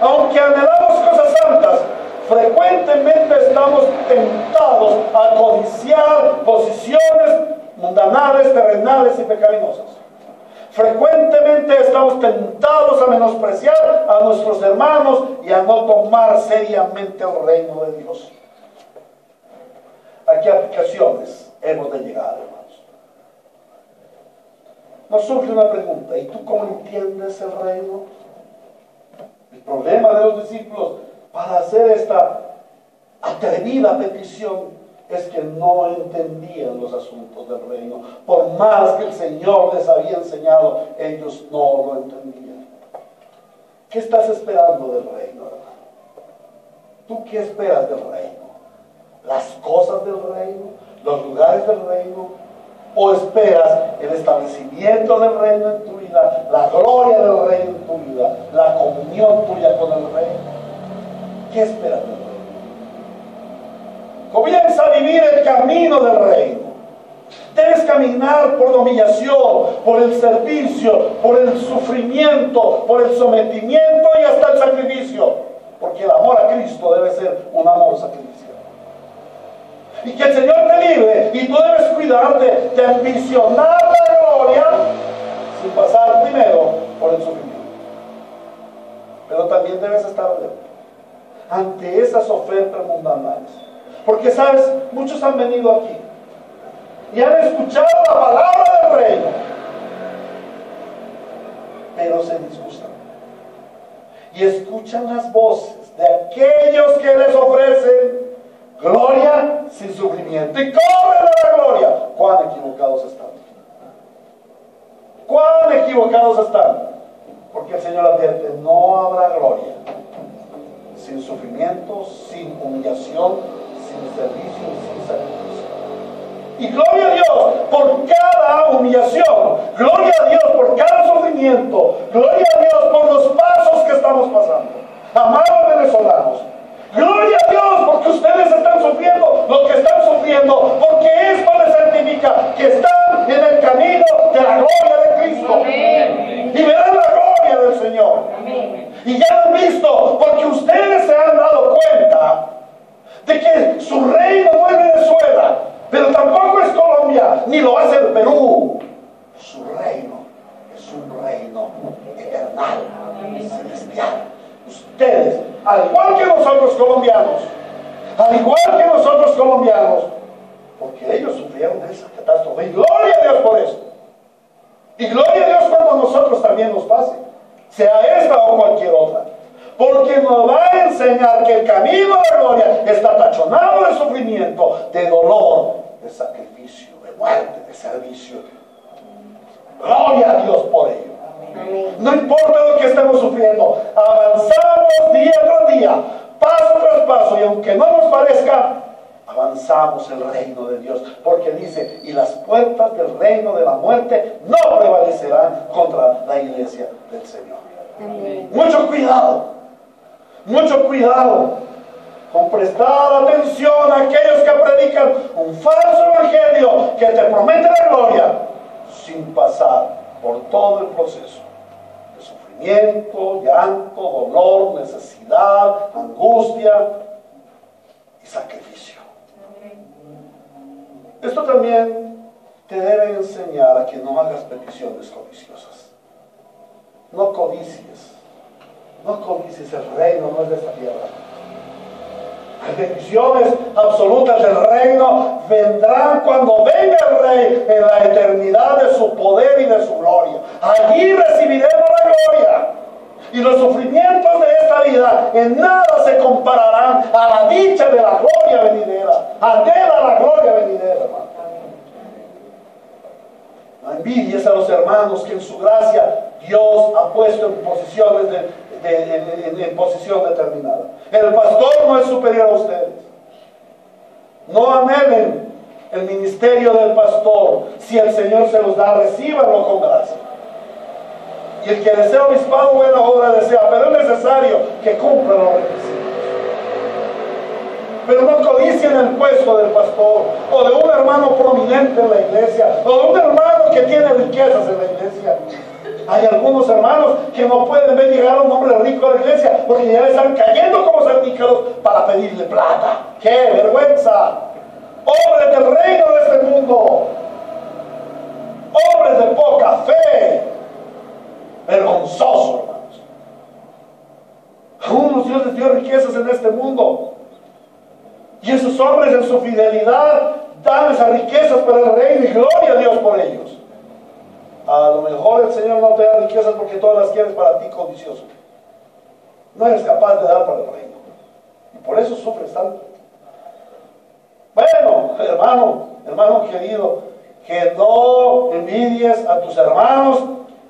Aunque anhelamos cosas santas, frecuentemente estamos tentados a codiciar posiciones mundanales, terrenales y pecaminosas. Frecuentemente estamos tentados a menospreciar a nuestros hermanos y a no tomar seriamente el reino de Dios. ¿A qué aplicaciones hemos de llegar, hermanos? Nos surge una pregunta: ¿y tú cómo entiendes el reino? El problema de los discípulos para hacer esta atrevida petición es que no entendían los asuntos del reino. Por más que el Señor les había enseñado, ellos no lo entendían. ¿Qué estás esperando del reino, hermano? ¿Tú qué esperas del reino? ¿Las cosas del reino? ¿Los lugares del reino? ¿O esperas el establecimiento del reino en tu vida, la gloria del reino en tu vida, la comunión tuya con el reino? ¿Qué esperas del reino? Comienza a vivir el camino del reino. Debes caminar por la humillación, por el servicio, por el sufrimiento, por el sometimiento y hasta el sacrificio, porque el amor a Cristo debe ser un amor sacrificial. Y que el Señor te libre, y tú debes cuidarte de ambicionar la gloria sin pasar primero por el sufrimiento. Pero también debes estar alerta ante esas ofertas mundanas, porque sabes, muchos han venido aquí y han escuchado la palabra del reino, pero se disgustan y escuchan las voces de aquellos que les ofrecen gloria sin sufrimiento y corren a la gloria. ¿Cuán equivocados están? ¿Cuán equivocados están? Porque el Señor advierte: no habrá gloria sin sufrimiento, sin humillación, sin servicio, sin sacrificio. Y gloria a Dios por cada humillación, gloria a Dios por cada sufrimiento, gloria a Dios por los pasos que estamos pasando. Amados venezolanos, gloria a Dios porque de la gloria de Cristo. Amén. Y verán la gloria del Señor. Amén. Y ya lo han visto, porque ustedes se han dado cuenta de que su reino no es Venezuela, pero tampoco es Colombia, ni lo hace el Perú. Su reino es un reino eternal, celestial. Ustedes, al igual que nosotros colombianos, porque ellos sufrieron esa catástrofe, y gloria a Dios por eso. Y gloria a Dios cuando nosotros también nos pase, sea esta o cualquier otra. Porque nos va a enseñar que el camino de la gloria está tachonado de sufrimiento, de dolor, de sacrificio, de muerte, de servicio. Gloria a Dios por ello. No importa lo que estemos sufriendo, avanzamos día tras día, paso tras paso, y aunque no nos parezca, avanzamos el reino de Dios, porque dice, y las puertas del reino de la muerte no prevalecerán contra la iglesia del Señor. Amén. Mucho cuidado con prestar atención a aquellos que predican un falso evangelio que te promete la gloria sin pasar por todo el proceso de sufrimiento, llanto, dolor, necesidad, angustia y sacrificio. Esto también te debe enseñar a que no hagas peticiones codiciosas. No codicies el reino, no es de esta tierra. Las bendiciones absolutas del reino vendrán cuando venga el Rey en la eternidad de su poder y de su gloria. Allí recibiremos la gloria. Y los sufrimientos de esta vida en nada se compararán a la dicha de la gloria venidera. Anhela la gloria venidera, hermano. No envidies a los hermanos que en su gracia Dios ha puesto en posiciones en posición determinada. El pastor no es superior a ustedes. No anhelen el ministerio del pastor. Si el Señor se los da, recíbanlo con gracia. Y el que desea obispado, buena obra desea, pero es necesario que cumpla los requisitos. Pero no codicien el puesto del pastor, o de un hermano prominente en la iglesia, o de un hermano que tiene riquezas en la iglesia. Hay algunos hermanos que no pueden ver llegar a un hombre rico a la iglesia porque ya le están cayendo como cernícalos para pedirle plata. ¡Qué vergüenza! Hombres del reino de este mundo, hombres de poca fe, vergonzosos, hermanos. A unos Dios les dio riquezas en este mundo, y esos hombres en su fidelidad dan esas riquezas para el reino, y gloria a Dios por ellos. A lo mejor el Señor no te da riquezas porque todas las quieres para ti, codicioso. No eres capaz de dar para el reino, y por eso sufres tanto. Bueno, hermano querido, que no envidies a tus hermanos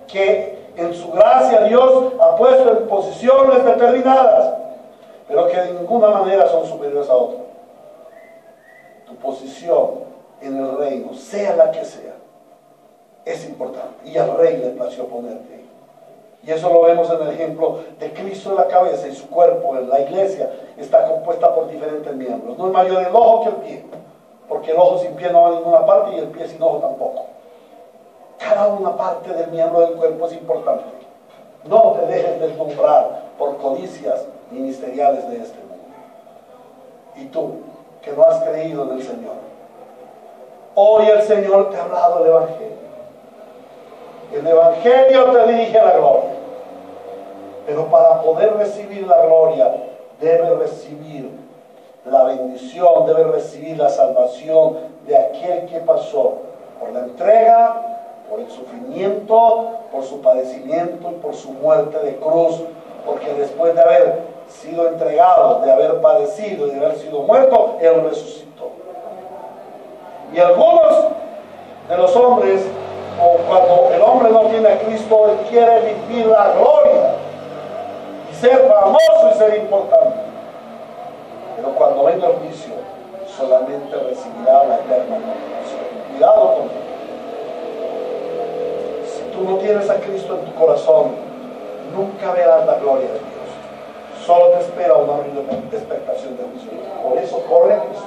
que en su gracia Dios ha puesto en posiciones determinadas, pero que de ninguna manera son superiores a otros. Tu posición en el reino, sea la que sea, es importante, y al Rey le plació ponerte ahí. Y eso lo vemos en el ejemplo de Cristo en la cabeza, y su cuerpo, en la iglesia, está compuesta por diferentes miembros. No es mayor el ojo que el pie, porque el ojo sin pie no va a ninguna parte, y el pie sin ojo tampoco. Cada una parte del miembro del cuerpo es importante. No te dejes deslumbrar por codicias ministeriales de este mundo. Y tú, que no has creído en el Señor, hoy el Señor te ha hablado el Evangelio. El Evangelio te dirige a la gloria, pero para poder recibir la gloria debes recibir la bendición, debes recibir la salvación de aquel que pasó por la entrega, por el sufrimiento, por su padecimiento y por su muerte de cruz, porque después de haber sido entregado, de haber padecido y de haber sido muerto, Él resucitó. Y algunos de los hombres, o cuando el hombre no tiene a Cristo, él quiere vivir la gloria y ser famoso y ser importante, pero cuando venga el juicio solamente recibirá la eterna condenación. Cuidado con él. Si tú no tienes a Cristo en tu corazón, nunca verás la gloria de Dios. Solo te espera una horrible expectación de juicio. Por eso corre a Cristo,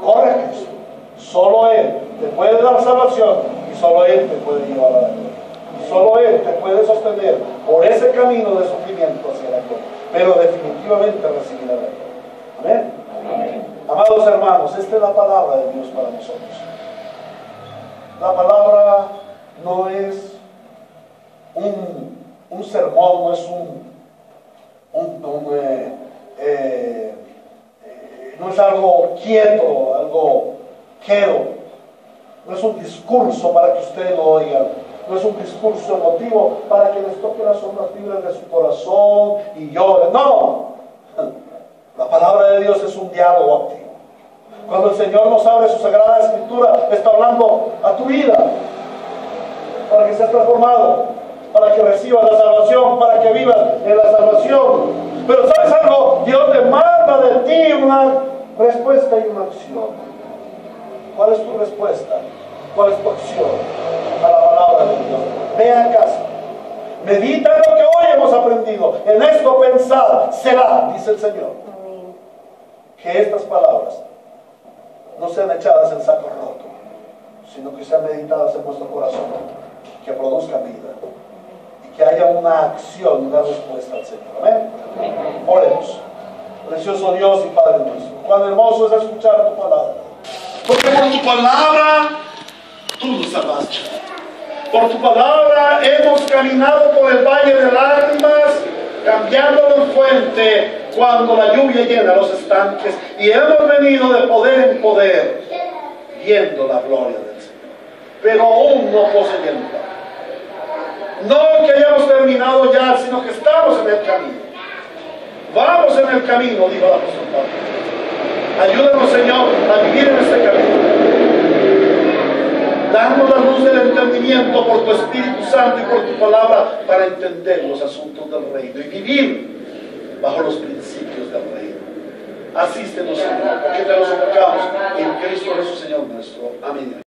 corre a Cristo. Solo Él te puede dar salvación, y Y solo Él te puede llevar a la gloria. Y solo Él te puede sostener por ese camino de sufrimiento hacia la gloria. Pero definitivamente recibirá la gloria. Amén. Amén. Amados hermanos, esta es la palabra de Dios para nosotros. La palabra no es un sermón, no es no es algo quieto, algo quedo. No es un discurso para que ustedes lo oigan. No es un discurso emotivo para que les toque las fibras de su corazón y lloren. No. La palabra de Dios es un diálogo activo. Cuando el Señor nos abre su Sagrada Escritura, está hablando a tu vida para que seas transformado, para que recibas la salvación, para que vivas en la salvación. Pero ¿sabes algo? Dios demanda de ti una respuesta y una acción. ¿Cuál es tu respuesta? ¿Cuál es tu acción a la palabra de Dios? Ve a casa, medita en lo que hoy hemos aprendido. En esto pensad, será, dice el Señor. Que estas palabras no sean echadas en saco roto, sino que sean meditadas en vuestro corazón, que produzcan vida y que haya una acción, una respuesta al Señor. Amén. Oremos. Precioso Dios y Padre nuestro, cuán hermoso es escuchar tu palabra, porque por tu palabra tú nos salvaste. Por tu palabra hemos caminado por el valle de lágrimas, cambiándolo en fuente cuando la lluvia llena los estanques, y hemos venido de poder en poder, viendo la gloria del Señor, pero aún no poseyendo. No que hayamos terminado ya, sino que estamos en el camino. Vamos en el camino, dijo el apóstol Pablo. Ayúdanos, Señor, a vivir en este camino. Danos la luz del entendimiento por tu Espíritu Santo y por tu palabra para entender los asuntos del reino y vivir bajo los principios del reino. Asístenos, Señor, porque te lo suplicamos en Cristo Jesús, Señor nuestro. Amén.